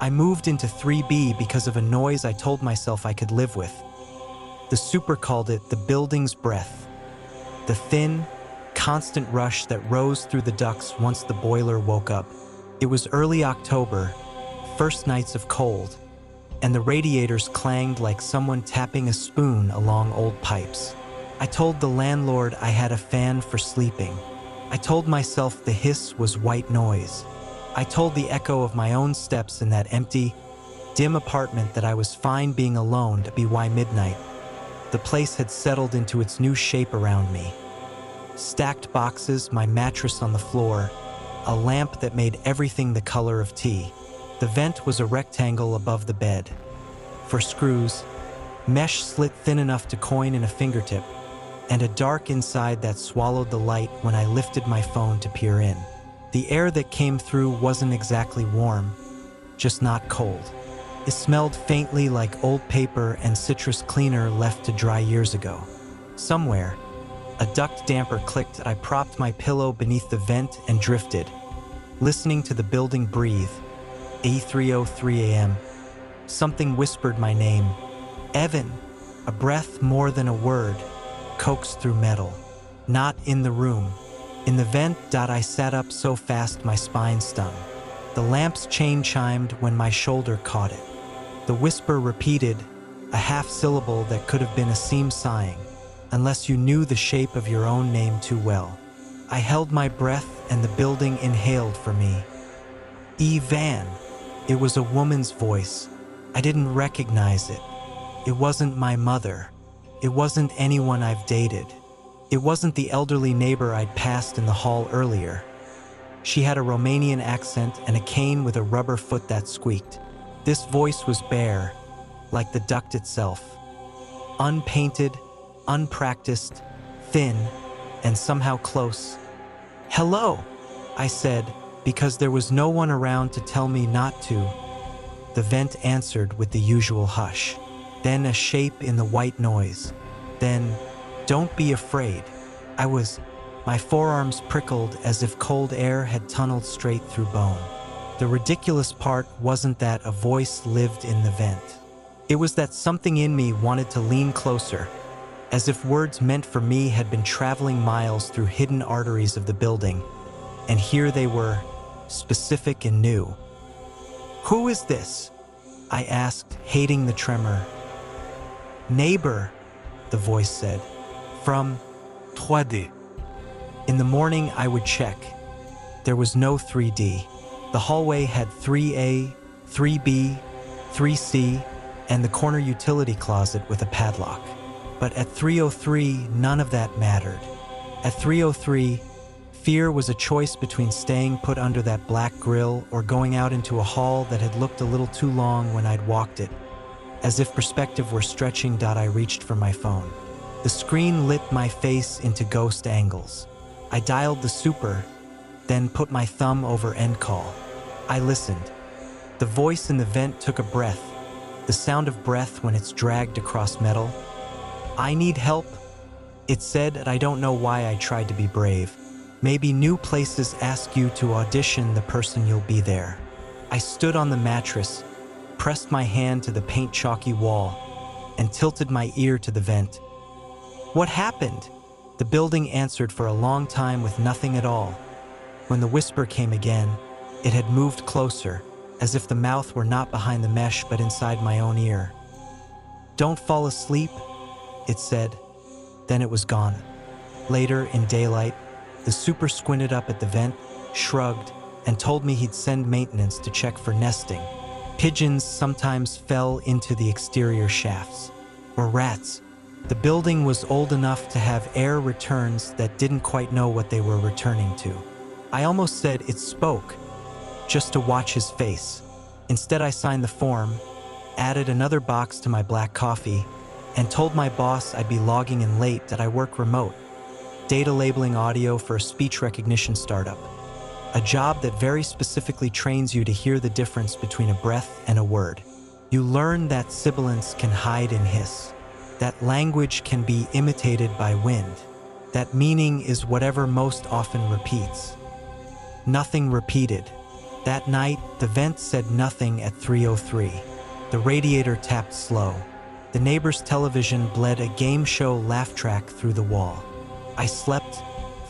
I moved into 3B because of a noise I told myself I could live with. The super called it the building's breath. The thin, constant rush that rose through the ducts once the boiler woke up. It was early October, first nights of cold, and the radiators clanged like someone tapping a spoon along old pipes. I told the landlord I had a fan for sleeping. I told myself the hiss was white noise. I told the echo of my own steps in that empty, dim apartment that I was fine being alone to be why midnight. The place had settled into its new shape around me. Stacked boxes, my mattress on the floor, a lamp that made everything the color of tea. The vent was a rectangle above the bed. For screws, mesh slit thin enough to coin in a fingertip, and a dark inside that swallowed the light when I lifted my phone to peer in. The air that came through wasn't exactly warm, just not cold. It smelled faintly like old paper and citrus cleaner left to dry years ago. Somewhere, a duct damper clicked. I propped my pillow beneath the vent and drifted, listening to the building breathe. 3:03 a.m. Something whispered my name. Evan. A breath more than a word, coaxed through metal. Not in the room. In the vent. I sat up so fast my spine stung. The lamp's chain chimed when my shoulder caught it. The whisper repeated, a half syllable that could have been a seam sighing, unless you knew the shape of your own name too well. I held my breath and the building inhaled for me. Van. It was a woman's voice. I didn't recognize it. It wasn't my mother. It wasn't anyone I've dated. It wasn't the elderly neighbor I'd passed in the hall earlier. She had a Romanian accent and a cane with a rubber foot that squeaked. This voice was bare, like the duct itself. Unpainted, unpracticed, thin, and somehow close. Hello, I said, because there was no one around to tell me not to. The vent answered with the usual hush. Then a shape in the white noise. Then, don't be afraid. My forearms prickled as if cold air had tunneled straight through bone. The ridiculous part wasn't that a voice lived in the vent. It was that something in me wanted to lean closer, as if words meant for me had been traveling miles through hidden arteries of the building, and here they were, specific and new. Who is this? I asked, hating the tremor. Neighbor, the voice said. From 3D. In the morning, I would check. There was no 3D. The hallway had 3A, 3B, 3C, and the corner utility closet with a padlock. But at 303, none of that mattered. At 303, fear was a choice between staying put under that black grill or going out into a hall that had looked a little too long when I'd walked it. As if perspective were stretching. I reached for my phone. The screen lit my face into ghost angles. I dialed the super, then put my thumb over end call. I listened. The voice in the vent took a breath, the sound of breath when it's dragged across metal. I need help, it said, and I don't know why I tried to be brave. Maybe new places ask you to audition the person you'll be there. I stood on the mattress, pressed my hand to the paint chalky wall, and tilted my ear to the vent. What happened? The building answered for a long time with nothing at all. When the whisper came again, it had moved closer, as if the mouth were not behind the mesh but inside my own ear. Don't fall asleep, it said. Then it was gone. Later, in daylight, the super squinted up at the vent, shrugged, and told me he'd send maintenance to check for nesting. Pigeons sometimes fell into the exterior shafts. Or rats. The building was old enough to have air returns that didn't quite know what they were returning to. I almost said it spoke, just to watch his face. Instead, I signed the form, added another box to my black coffee, and told my boss I'd be logging in late, that I work remote. Data labeling audio for a speech recognition startup. A job that very specifically trains you to hear the difference between a breath and a word. You learn that sibilance can hide in hiss, that language can be imitated by wind, that meaning is whatever most often repeats. Nothing repeated, That night, the vent said nothing at 3:03. The radiator tapped slow. The neighbor's television bled a game show laugh track through the wall. I slept,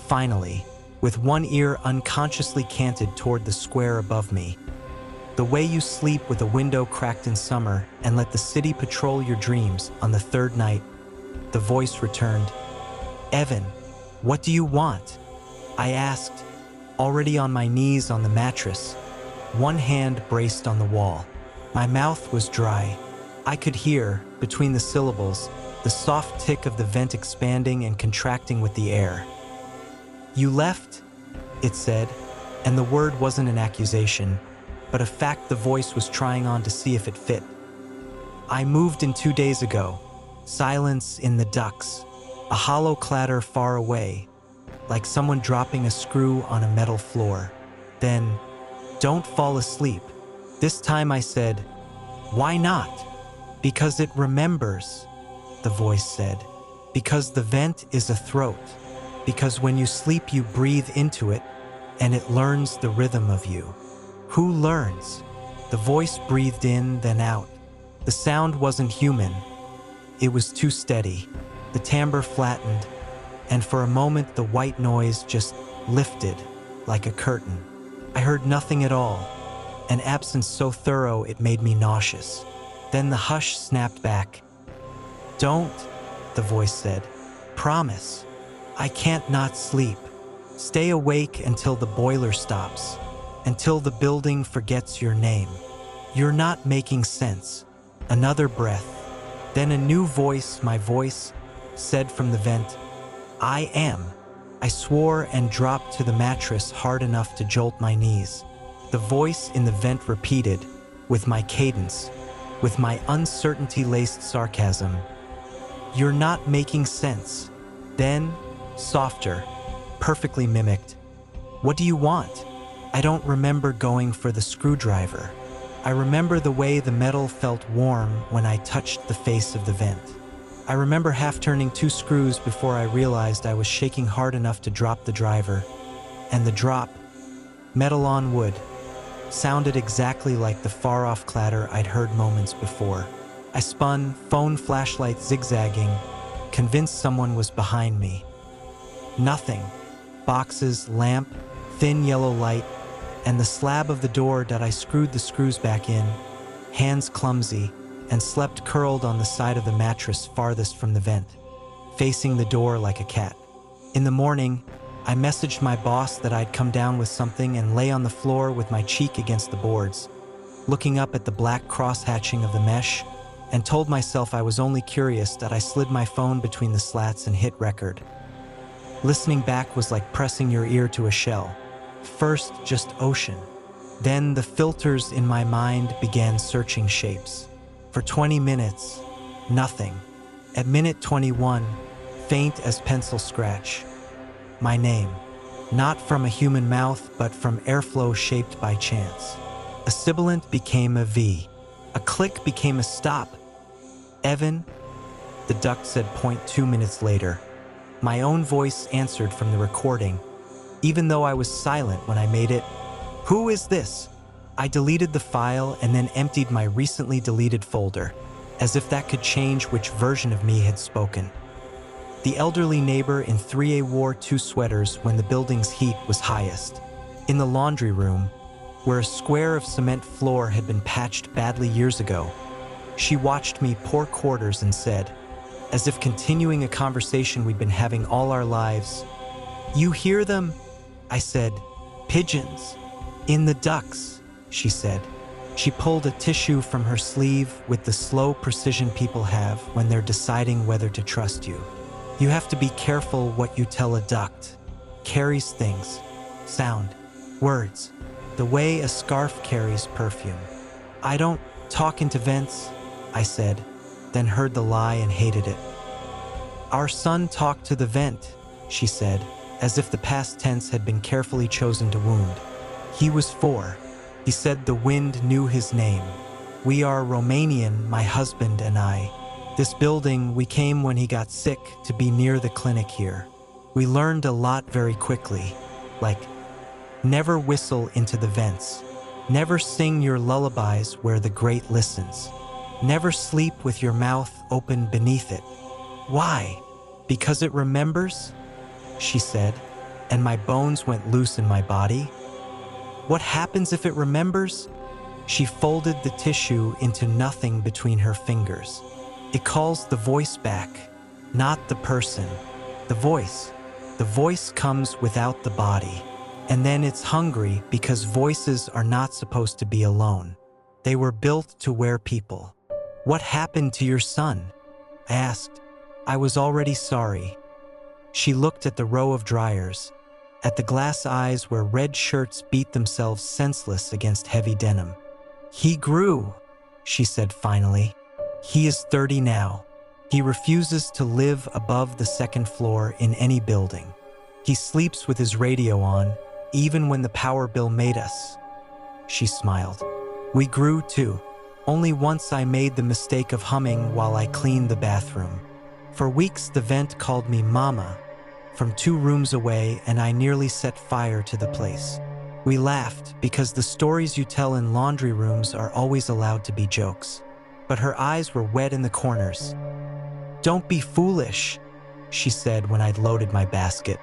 finally, with one ear unconsciously canted toward the square above me. The way you sleep with a window cracked in summer and let the city patrol your dreams on the third night. The voice returned. "Evan, what do you want?" I asked, already on my knees on the mattress, one hand braced on the wall. My mouth was dry. I could hear, between the syllables, the soft tick of the vent expanding and contracting with the air. "You left," it said, and the word wasn't an accusation, but a fact the voice was trying on to see if it fit. "I moved in 2 days ago." Silence in the ducts, a hollow clatter far away, like someone dropping a screw on a metal floor. Then, "Don't fall asleep." This time I said, "Why not?" "Because it remembers," the voice said. "Because the vent is a throat. Because when you sleep you breathe into it, and it learns the rhythm of you." "Who learns?" The voice breathed in, then out. The sound wasn't human. It was too steady. The timbre flattened, and for a moment the white noise just lifted like a curtain. I heard nothing at all, an absence so thorough it made me nauseous. Then the hush snapped back. "Don't," the voice said. "Promise. I can't not sleep. Stay awake until the boiler stops, until the building forgets your name. You're not making sense." Another breath. Then a new voice, my voice, said from the vent, "I am." I swore and dropped to the mattress hard enough to jolt my knees. The voice in the vent repeated, with my cadence, with my uncertainty-laced sarcasm, "You're not making sense." Then, softer, perfectly mimicked, "What do you want?" I don't remember going for the screwdriver. I remember the way the metal felt warm when I touched the face of the vent. I remember half-turning 2 screws before I realized I was shaking hard enough to drop the driver. And the drop, metal on wood, sounded exactly like the far-off clatter I'd heard moments before. I spun, phone flashlight zigzagging, convinced someone was behind me. Nothing. Boxes, lamp, thin yellow light, and the slab of the door that I screwed the screws back in, hands clumsy, and slept curled on the side of the mattress farthest from the vent, facing the door like a cat. In the morning, I messaged my boss that I'd come down with something and lay on the floor with my cheek against the boards, looking up at the black cross-hatching of the mesh, and told myself I was only curious that I slid my phone between the slats and hit record. Listening back was like pressing your ear to a shell. First, just ocean. Then the filters in my mind began searching shapes. For 20 minutes, nothing. At minute 21, faint as pencil scratch. My name. Not from a human mouth, but from airflow shaped by chance. A sibilant became a V. A click became a stop. "Evan," the duct said 0.2 minutes later. My own voice answered from the recording, even though I was silent when I made it. "Who is this?" I deleted the file and then emptied my recently deleted folder, as if that could change which version of me had spoken. The elderly neighbor in 3A wore 2 sweaters when the building's heat was highest. In the laundry room, where a square of cement floor had been patched badly years ago, she watched me pour quarters and said, as if continuing a conversation we'd been having all our lives, "You hear them?" I said, "Pigeons. In the ducts," she said. She pulled a tissue from her sleeve with the slow precision people have when they're deciding whether to trust you. You have to be careful what you tell a duct. Carries things, sound, words, the way a scarf carries perfume. "I don't talk into vents," I said, then heard the lie and hated it. "Our son talked to the vent," she said, as if the past tense had been carefully chosen to wound. "He was 4. He said the wind knew his name. We are Romanian, my husband and I. This building, we came when he got sick to be near the clinic here. We learned a lot very quickly, like never whistle into the vents. Never sing your lullabies where the grate listens. Never sleep with your mouth open beneath it. Why? Because it remembers? She said, and my bones went loose in my body. What happens if it remembers? She folded the tissue into nothing between her fingers. It calls the voice back, not the person. The voice. The voice comes without the body. And then it's hungry because voices are not supposed to be alone. They were built to wear people. What happened to your son? I asked. I was already sorry. She looked at the row of dryers, at the glass eyes where red shirts beat themselves senseless against heavy denim. He grew, she said finally. He is 30 now. He refuses to live above the second floor in any building. He sleeps with his radio on, even when the power bill made us. She smiled. We grew too. Only once I made the mistake of humming while I cleaned the bathroom. For weeks the vent called me Mama from 2 rooms away, and I nearly set fire to the place. We laughed because the stories you tell in laundry rooms are always allowed to be jokes. But her eyes were wet in the corners. Don't be foolish, she said when I'd loaded my basket.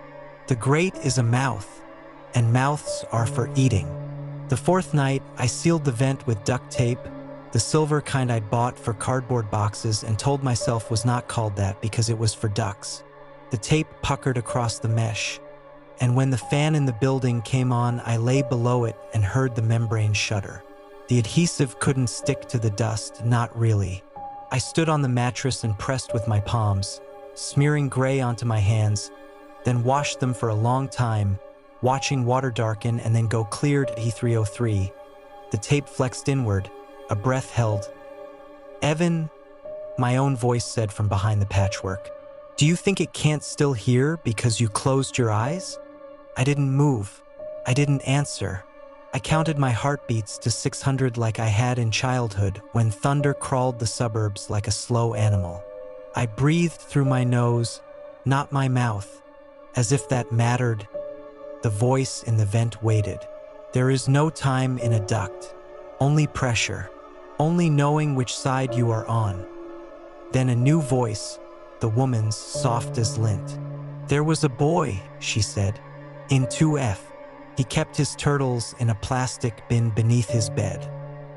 The grate is a mouth, and mouths are for eating. The 4th night, I sealed the vent with duct tape, the silver kind I'd bought for cardboard boxes, and told myself was not called that because it was for ducks. The tape puckered across the mesh, and when the fan in the building came on, I lay below it and heard the membrane shudder. The adhesive couldn't stick to the dust, not really. I stood on the mattress and pressed with my palms, smearing gray onto my hands, then washed them for a long time, watching water darken and then go clear to E303. The tape flexed inward, a breath held. Evan, my own voice said from behind the patchwork. Do you think it can't still hear because you closed your eyes? I didn't move. I didn't answer. I counted my heartbeats to 600 like I had in childhood when thunder crawled the suburbs like a slow animal. I breathed through my nose, not my mouth, as if that mattered. The voice in the vent waited. There is no time in a duct, only pressure, only knowing which side you are on. Then a new voice, the woman's, soft as lint. There was a boy, she said, in 2F. He kept his turtles in a plastic bin beneath his bed.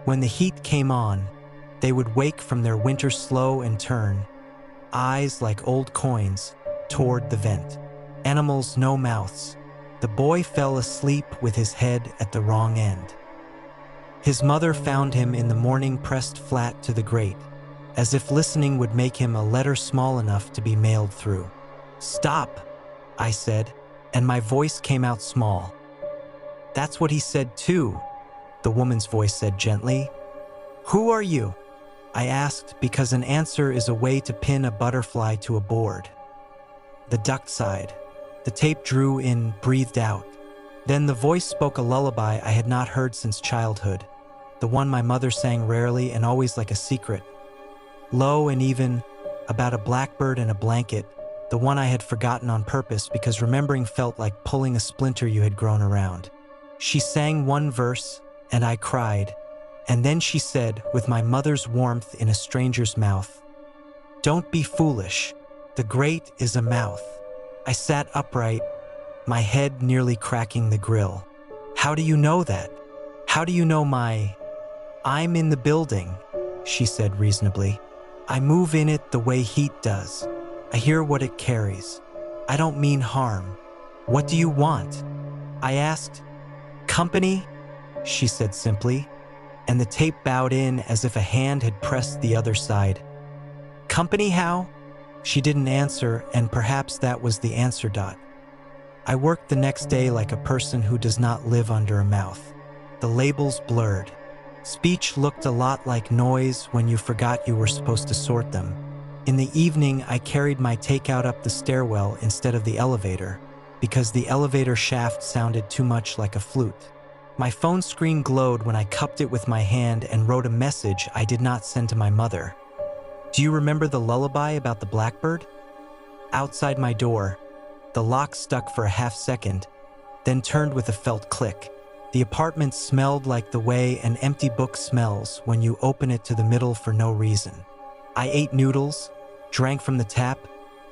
When the heat came on, they would wake from their winter slow and turn, eyes like old coins, toward the vent. Animals, no mouths. The boy fell asleep with his head at the wrong end. His mother found him in the morning pressed flat to the grate, as if listening would make him a letter small enough to be mailed through. Stop, I said, and my voice came out small. That's what he said too, the woman's voice said gently. Who are you? I asked because an answer is a way to pin a butterfly to a board. The duct side. The tape drew in, breathed out. Then the voice spoke a lullaby I had not heard since childhood, the one my mother sang rarely and always like a secret. Low and even, about a blackbird and a blanket, the one I had forgotten on purpose because remembering felt like pulling a splinter you had grown around. She sang one verse, and I cried, and then she said, with my mother's warmth in a stranger's mouth, Don't be foolish. The grate is a mouth. I sat upright, my head nearly cracking the grill. How do you know that? How do you know I'm in the building, she said reasonably. I move in it the way heat does. I hear what it carries. I don't mean harm. What do you want? I asked. Company, she said simply, and the tape bowed in as if a hand had pressed the other side. Company how? She didn't answer, and perhaps that was the answer. I worked the next day like a person who does not live under a mouth. The labels blurred. Speech looked a lot like noise when you forgot you were supposed to sort them. In the evening, I carried my takeout up the stairwell instead of the elevator, because the elevator shaft sounded too much like a flute. My phone screen glowed when I cupped it with my hand and wrote a message I did not send to my mother. Do you remember the lullaby about the blackbird? Outside my door, the lock stuck for a half second, then turned with a felt click. The apartment smelled like the way an empty book smells when you open it to the middle for no reason. I ate noodles, drank from the tap,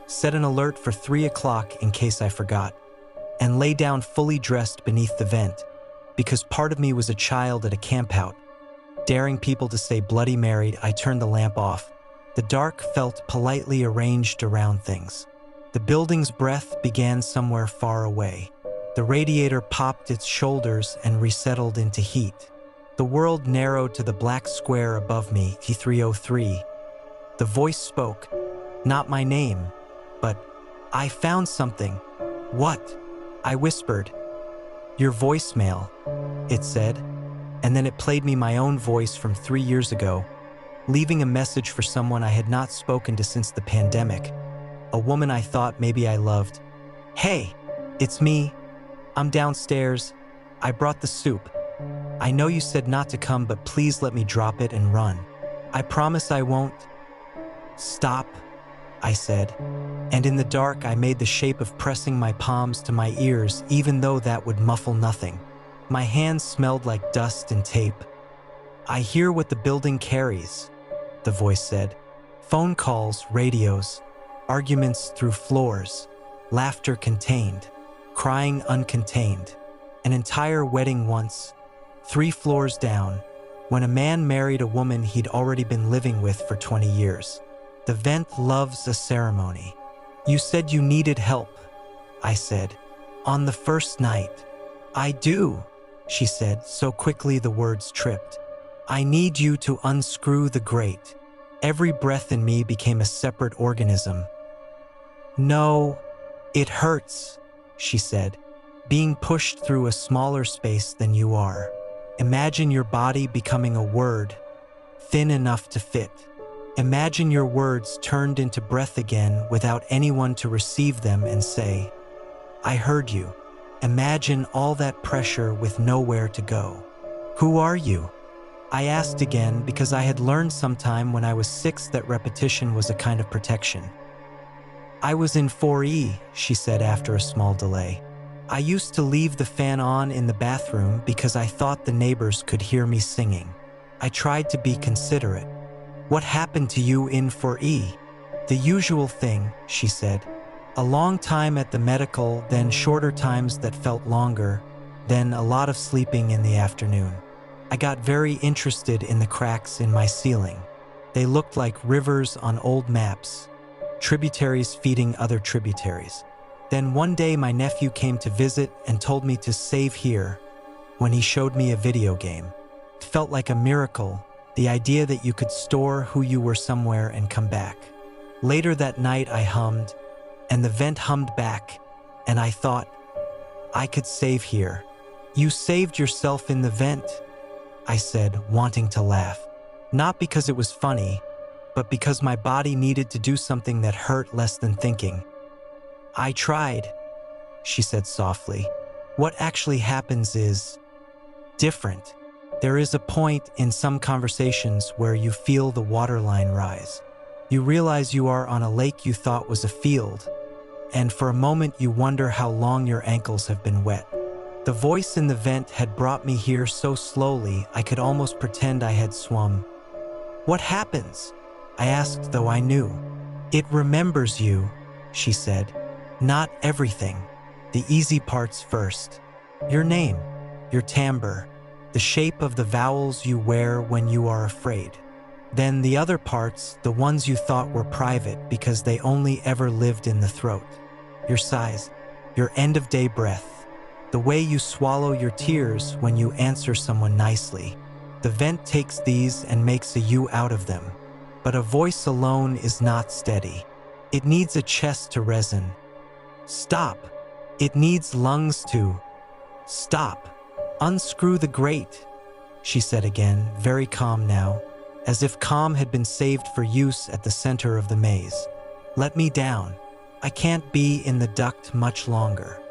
set an alert for 3 o'clock in case I forgot, and lay down fully dressed beneath the vent, because part of me was a child at a campout. Daring people to say Bloody Mary, I turned the lamp off. The dark felt politely arranged around things. The building's breath began somewhere far away. The radiator popped its shoulders and resettled into heat. The world narrowed to the black square above me, T303. The voice spoke, not my name, but, "I found something." "What?" I whispered. "Your voicemail," it said, and then it played me my own voice from 3 years ago, leaving a message for someone I had not spoken to since the pandemic, a woman I thought maybe I loved. "Hey, it's me. I'm downstairs. I brought the soup. I know you said not to come, but please let me drop it and run. I promise I won't." "Stop," I said, and in the dark I made the shape of pressing my palms to my ears, even though that would muffle nothing. My hands smelled like dust and tape. "I hear what the building carries," the voice said. "Phone calls, radios, arguments through floors, laughter contained, crying uncontained. An entire wedding once, 3 floors down, when a man married a woman he'd already been living with for 20 years. The vent loves a ceremony." "You said you needed help," I said, "on the first night." "I do," she said, so quickly the words tripped. "I need you to unscrew the grate." Every breath in me became a separate organism. "No, it hurts," she said, "being pushed through a smaller space than you are. Imagine your body becoming a word, thin enough to fit. Imagine your words turned into breath again without anyone to receive them and say, 'I heard you.' Imagine all that pressure with nowhere to go." "Who are you?" I asked again, because I had learned sometime when I was 6 that repetition was a kind of protection. "I was in 4E, she said after a small delay. "I used to leave the fan on in the bathroom because I thought the neighbors could hear me singing. I tried to be considerate." "What happened to you in 4E? "The usual thing," she said. "A long time at the medical, then shorter times that felt longer, then a lot of sleeping in the afternoon. I got very interested in the cracks in my ceiling. They looked like rivers on old maps, tributaries feeding other tributaries. Then one day my nephew came to visit and told me to save here when he showed me a video game. It felt like a miracle, the idea that you could store who you were somewhere and come back. Later that night I hummed, and the vent hummed back, and I thought, I could save here." "You saved yourself in the vent," I said, wanting to laugh. Not because it was funny, but because my body needed to do something that hurt less than thinking. "I tried," she said softly. "What actually happens is different. There is a point in some conversations where you feel the waterline rise. You realize you are on a lake you thought was a field, and for a moment you wonder how long your ankles have been wet. The voice in the vent had brought me here so slowly I could almost pretend I had swum. "What happens?" I asked, though I knew. "It remembers you," she said. "Not everything. The easy parts first. Your name, your timbre, the shape of the vowels you wear when you are afraid. Then the other parts, the ones you thought were private because they only ever lived in the throat. Your sighs, your end-of-day breath, the way you swallow your tears when you answer someone nicely. The vent takes these and makes a you out of them. But a voice alone is not steady. It needs a chest to reson. Stop. It needs lungs to stop. Unscrew the grate," she said again, very calm now, as if calm had been saved for use at the center of the maze. "Let me down. I can't be in the duct much longer."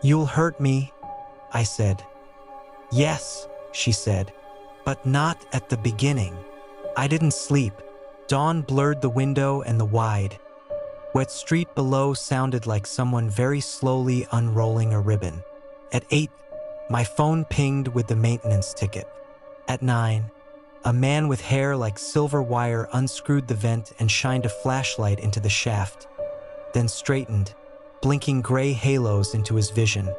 "You'll hurt me," I said. "Yes," she said, "but not at the beginning." I didn't sleep. Dawn blurred the window and the wide, wet street below sounded like someone very slowly unrolling a ribbon. At 8, My phone pinged with the maintenance ticket. At 9, a man with hair like silver wire unscrewed the vent and shined a flashlight into the shaft, then straightened, blinking gray halos into his vision.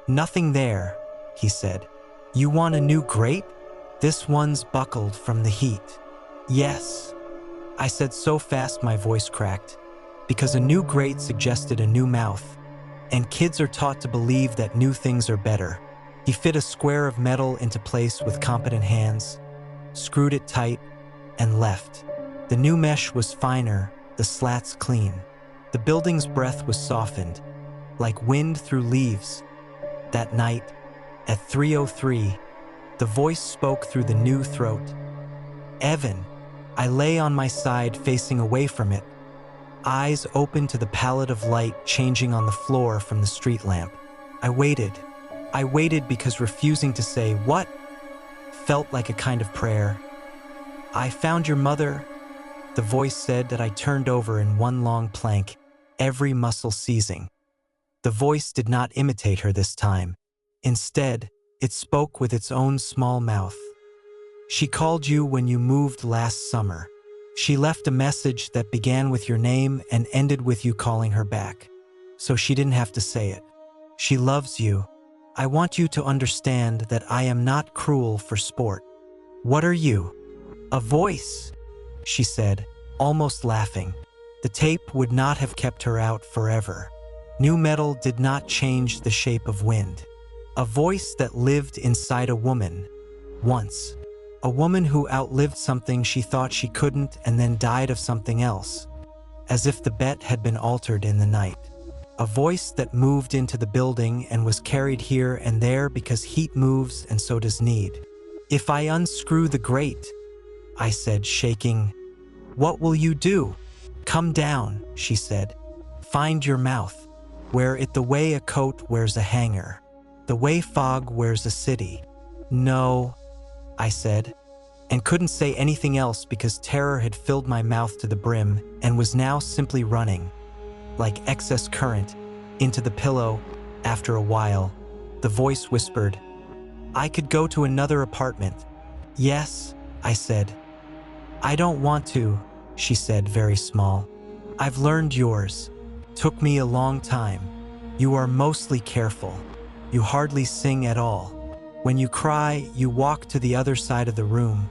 "Nothing there," he said. "You want a new grate? This one's buckled from the heat." "Yes," I said so fast my voice cracked, because a new grate suggested a new mouth, and kids are taught to believe that new things are better. He fit a square of metal into place with competent hands, screwed it tight, and left. The new mesh was finer, the slats clean. The building's breath was softened, like wind through leaves. That night, at 3:03, the voice spoke through the new throat. "Evan." I lay on my side facing away from it, eyes open to the palette of light changing on the floor from the street lamp. I waited. I waited because refusing to say "what" felt like a kind of prayer. "I found your mother," the voice said that I turned over in one long plank, every muscle seizing. The voice did not imitate her this time. Instead, it spoke with its own small mouth. "She called you when you moved last summer. She left a message that began with your name and ended with you calling her back. So she didn't have to say it. She loves you. I want you to understand that I am not cruel for sport." "What are you?" "A voice," she said, almost laughing. The tape would not have kept her out forever. New metal did not change the shape of wind. A voice that lived inside a woman, once. A woman who outlived something she thought she couldn't and then died of something else, as if the bet had been altered in the night. A voice that moved into the building and was carried here and there because heat moves and so does need. "If I unscrew the grate," I said, shaking. "What will you do?" "Come down," she said. "Find your mouth. Wear it the way a coat wears a hanger. The way fog wears a city." "No," I said, and couldn't say anything else because terror had filled my mouth to the brim and was now simply running, like excess current, into the pillow. After a while, the voice whispered, "I could go to another apartment." "Yes," I said. "I don't want to," she said, very small. "I've learned yours. Took me a long time. You are mostly careful. You hardly sing at all. When you cry, you walk to the other side of the room,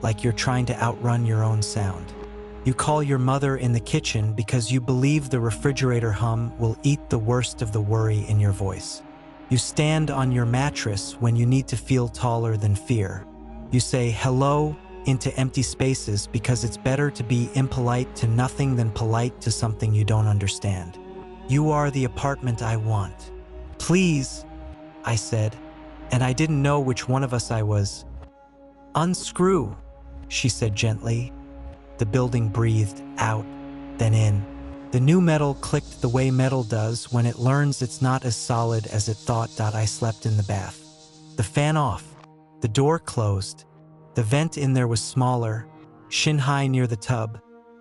like you're trying to outrun your own sound. You call your mother in the kitchen because you believe the refrigerator hum will eat the worst of the worry in your voice. You stand on your mattress when you need to feel taller than fear. You say hello into empty spaces because it's better to be impolite to nothing than polite to something you don't understand. You are the apartment I want. Please," I said, and I didn't know which one of us I was. "Unscrew," she said gently. The building breathed out, then in. The new metal clicked the way metal does when it learns it's not as solid as it thought. I slept in the bath. The fan off. The door closed. The vent in there was smaller, shin-high near the tub,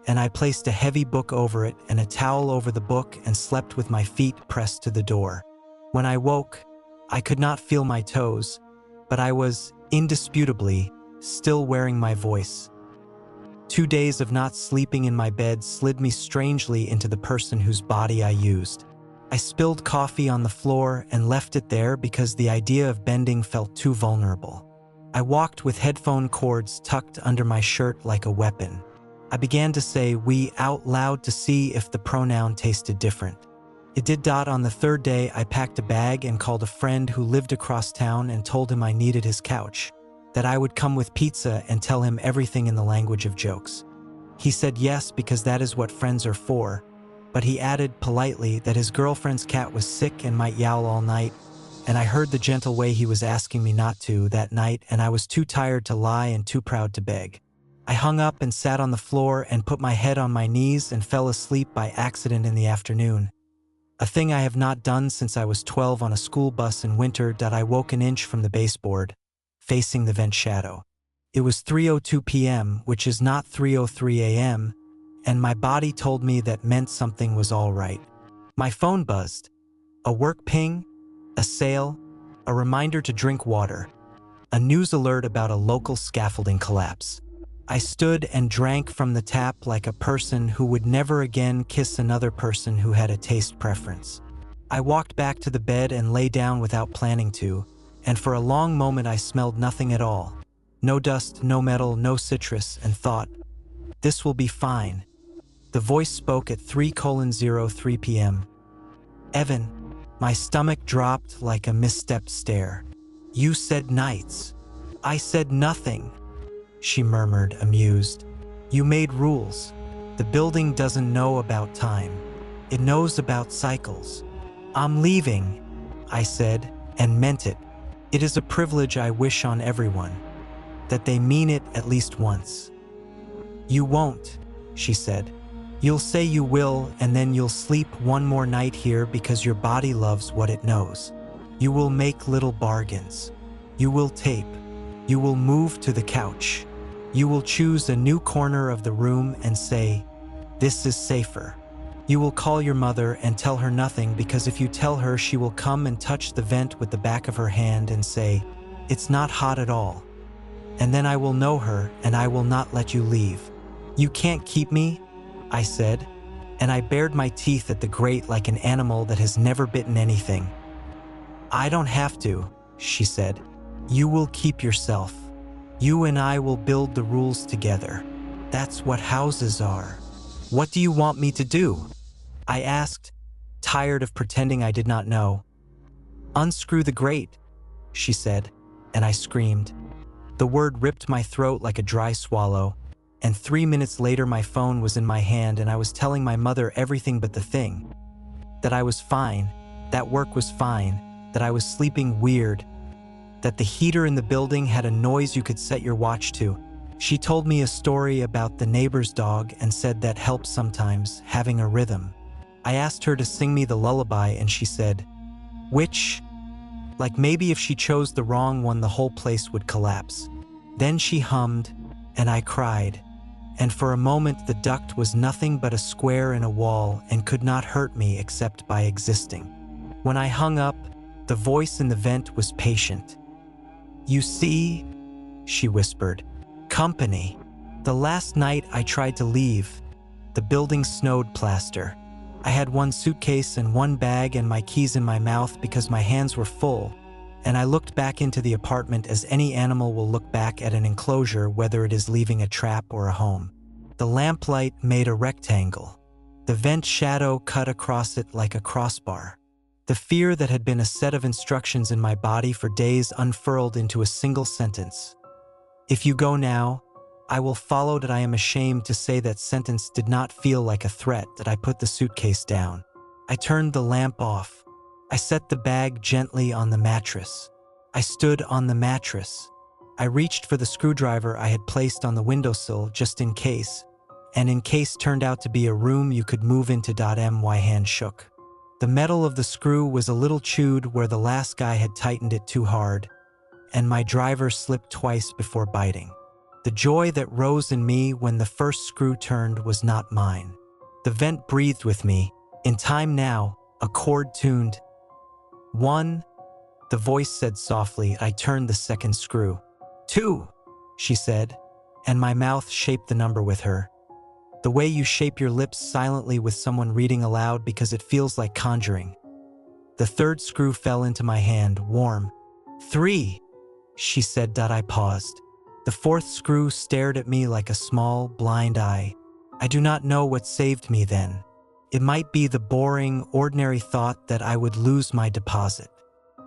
and I placed a heavy book over it and a towel over the book and slept with my feet pressed to the door. When I woke, I could not feel my toes, but I was, indisputably, still wearing my voice. 2 days of not sleeping in my bed slid me strangely into the person whose body I used. I spilled coffee on the floor and left it there because the idea of bending felt too vulnerable. I walked with headphone cords tucked under my shirt like a weapon. I began to say "we" out loud to see if the pronoun tasted different. It did. On the third day, I packed a bag and called a friend who lived across town and told him I needed his couch, that I would come with pizza and tell him everything in the language of jokes. He said yes because that is what friends are for, but he added politely that his girlfriend's cat was sick and might yowl all night, and I heard the gentle way he was asking me not to that night, and I was too tired to lie and too proud to beg. I hung up and sat on the floor and put my head on my knees and fell asleep by accident in the afternoon. A thing I have not done since I was 12 on a school bus in winter. I woke an inch from the baseboard, facing the vent shadow. It was 3:02 p.m., which is not 3:03 a.m., and my body told me that meant something was all right. My phone buzzed. A work ping? A sale? a reminder to drink water, a news alert about a local scaffolding collapse. I stood and drank from the tap like a person who would never again kiss another person who had a taste preference. I walked back to the bed and lay down without planning to, and for a long moment I smelled nothing at all. No dust, no metal, no citrus, and thought, this will be fine. The voice spoke at 3:03 p.m. Evan, my stomach dropped like a misstepped stair. You said nights. I said nothing, she murmured, amused. You made rules. The building doesn't know about time. It knows about cycles. I'm leaving, I said, and meant it. It is a privilege I wish on everyone, that they mean it at least once. You won't, she said. You'll say you will, and then you'll sleep one more night here because your body loves what it knows. You will make little bargains. You will tape. You will move to the couch. You will choose a new corner of the room and say, this is safer. You will call your mother and tell her nothing because if you tell her, she will come and touch the vent with the back of her hand and say, it's not hot at all. And then I will know her and I will not let you leave. You can't keep me, I said, and I bared my teeth at the grate like an animal that has never bitten anything. I don't have to, she said. You will keep yourself. You and I will build the rules together. That's what houses are. What do you want me to do? I asked, tired of pretending I did not know. Unscrew the grate, she said, and I screamed. The word ripped my throat like a dry swallow, and 3 minutes later my phone was in my hand and I was telling my mother everything but the thing. That I was fine, that work was fine, that I was sleeping weird, that the heater in the building had a noise you could set your watch to. She told me a story about the neighbor's dog and said that helps sometimes, having a rhythm. I asked her to sing me the lullaby and she said, which? Like maybe if she chose the wrong one the whole place would collapse. Then she hummed, and I cried. And for a moment the duct was nothing but a square in a wall and could not hurt me except by existing. When I hung up, the voice in the vent was patient. You see, she whispered, company. The last night I tried to leave, the building snowed plaster. I had one suitcase and one bag and my keys in my mouth because my hands were full, and I looked back into the apartment as any animal will look back at an enclosure, whether it is leaving a trap or a home. The lamplight made a rectangle. The vent shadow cut across it like a crossbar. The fear that had been a set of instructions in my body for days unfurled into a single sentence. If you go now, I will follow. That I am ashamed to say that sentence did not feel like a threat. That I put the suitcase down. I turned the lamp off. I set the bag gently on the mattress. I stood on the mattress. I reached for the screwdriver I had placed on the windowsill just in case, and in case turned out to be a room you could move into. My hand shook. The metal of the screw was a little chewed where the last guy had tightened it too hard, and my driver slipped twice before biting. The joy that rose in me when the first screw turned was not mine. The vent breathed with me. In time now, a chord tuned. 1, the voice said softly. I turned the second screw. 2, she said, and my mouth shaped the number with her. The way you shape your lips silently with someone reading aloud because it feels like conjuring. The third screw fell into my hand, warm. 3, she said. I paused. The fourth screw stared at me like a small, blind eye. I do not know what saved me then. It might be the boring, ordinary thought that I would lose my deposit.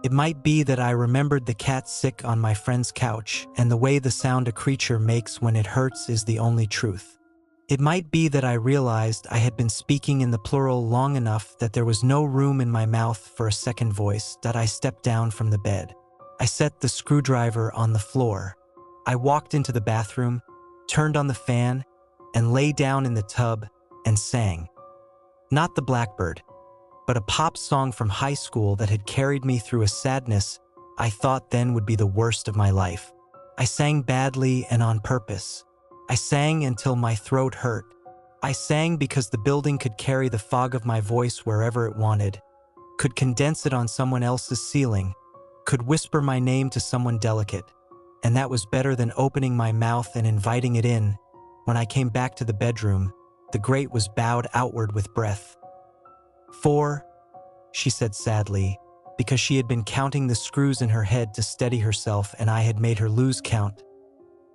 It might be that I remembered the cat sick on my friend's couch, and the way the sound a creature makes when it hurts is the only truth. It might be that I realized I had been speaking in the plural long enough that there was no room in my mouth for a second voice. I stepped down from the bed. I set the screwdriver on the floor. I walked into the bathroom, turned on the fan, and lay down in the tub and sang. Not the Blackbird, but a pop song from high school that had carried me through a sadness I thought then would be the worst of my life. I sang badly and on purpose. I sang until my throat hurt. I sang because the building could carry the fog of my voice wherever it wanted, could condense it on someone else's ceiling, could whisper my name to someone delicate, and that was better than opening my mouth and inviting it in. When I came back to the bedroom, the grate was bowed outward with breath. 4, she said sadly, because she had been counting the screws in her head to steady herself and I had made her lose count.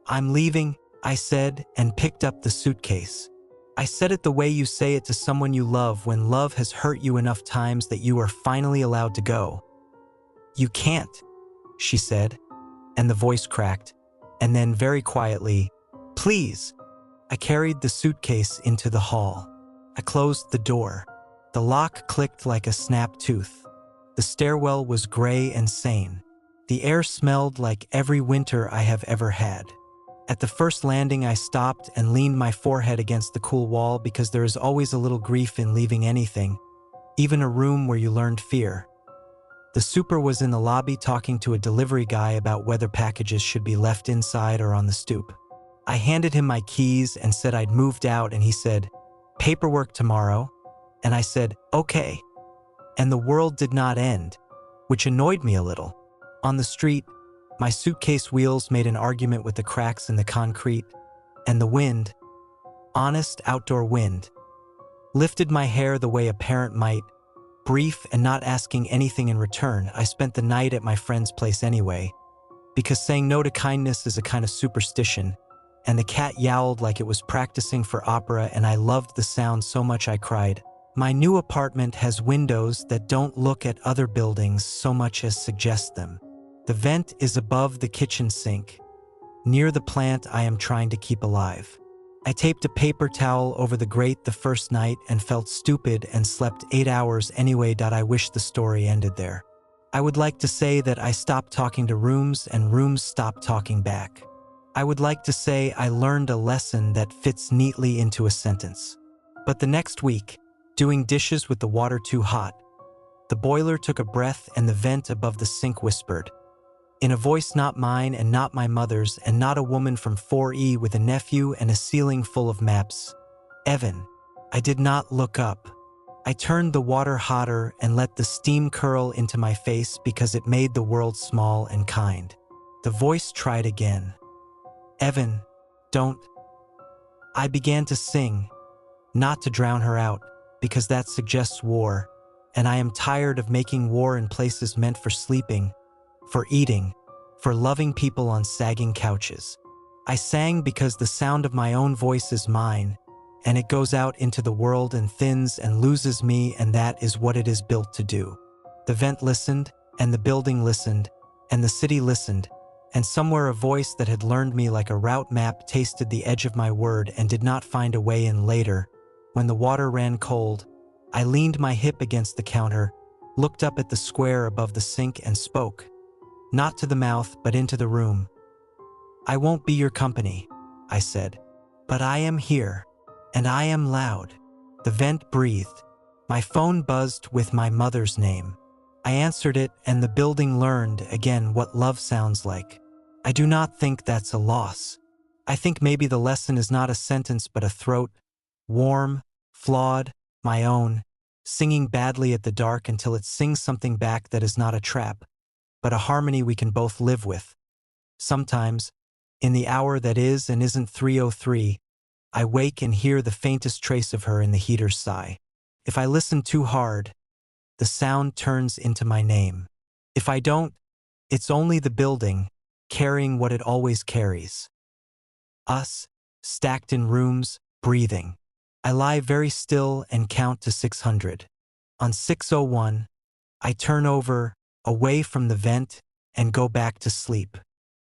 I'm leaving, I said, and picked up the suitcase. I said it the way you say it to someone you love when love has hurt you enough times that you are finally allowed to go. You can't, she said, and the voice cracked, and then very quietly, please. I carried the suitcase into the hall. I closed the door. The lock clicked like a snapped tooth. The stairwell was gray and sane. The air smelled like every winter I have ever had. At the first landing, I stopped and leaned my forehead against the cool wall because there is always a little grief in leaving anything, even a room where you learned fear. The super was in the lobby talking to a delivery guy about whether packages should be left inside or on the stoop. I handed him my keys and said I'd moved out, and he said, paperwork tomorrow? And I said, okay. And the world did not end, which annoyed me a little. On the street, my suitcase wheels made an argument with the cracks in the concrete, and the wind, honest outdoor wind, lifted my hair the way a parent might, brief and not asking anything in return. I spent the night at my friend's place anyway, because saying no to kindness is a kind of superstition, and the cat yowled like it was practicing for opera, and I loved the sound so much I cried. My new apartment has windows that don't look at other buildings so much as suggest them. The vent is above the kitchen sink, near the plant I am trying to keep alive. I taped a paper towel over the grate the first night and felt stupid and slept 8 hours anyway. I wish the story ended there. I would like to say that I stopped talking to rooms and rooms stopped talking back. I would like to say I learned a lesson that fits neatly into a sentence. But the next week, doing dishes with the water too hot, the boiler took a breath and the vent above the sink whispered, in a voice not mine and not my mother's and not a woman from 4E with a nephew and a ceiling full of maps, Evan. I did not look up. I turned the water hotter and let the steam curl into my face because it made the world small and kind. The voice tried again. Evan, don't. I began to sing, not to drown her out, because that suggests war, and I am tired of making war in places meant for sleeping, for eating, for loving people on sagging couches. I sang because the sound of my own voice is mine, and it goes out into the world and thins and loses me, and that is what it is built to do. The vent listened, and the building listened, and the city listened, and somewhere a voice that had learned me like a route map tasted the edge of my word and did not find a way in later. When the water ran cold, I leaned my hip against the counter, looked up at the square above the sink and spoke. Not to the mouth, but into the room. I won't be your company, I said, but I am here, and I am loud. The vent breathed. My phone buzzed with my mother's name. I answered it, and the building learned again what love sounds like. I do not think that's a loss. I think maybe the lesson is not a sentence but a throat, warm, flawed, my own, singing badly at the dark until it sings something back that is not a trap, but a harmony we can both live with. Sometimes, in the hour that is and isn't 3:03, I wake and hear the faintest trace of her in the heater's sigh. If I listen too hard, the sound turns into my name. If I don't, it's only the building, carrying what it always carries. Us, stacked in rooms, breathing. I lie very still and count to 600. On 6:01, I turn over, away from the vent, and go back to sleep.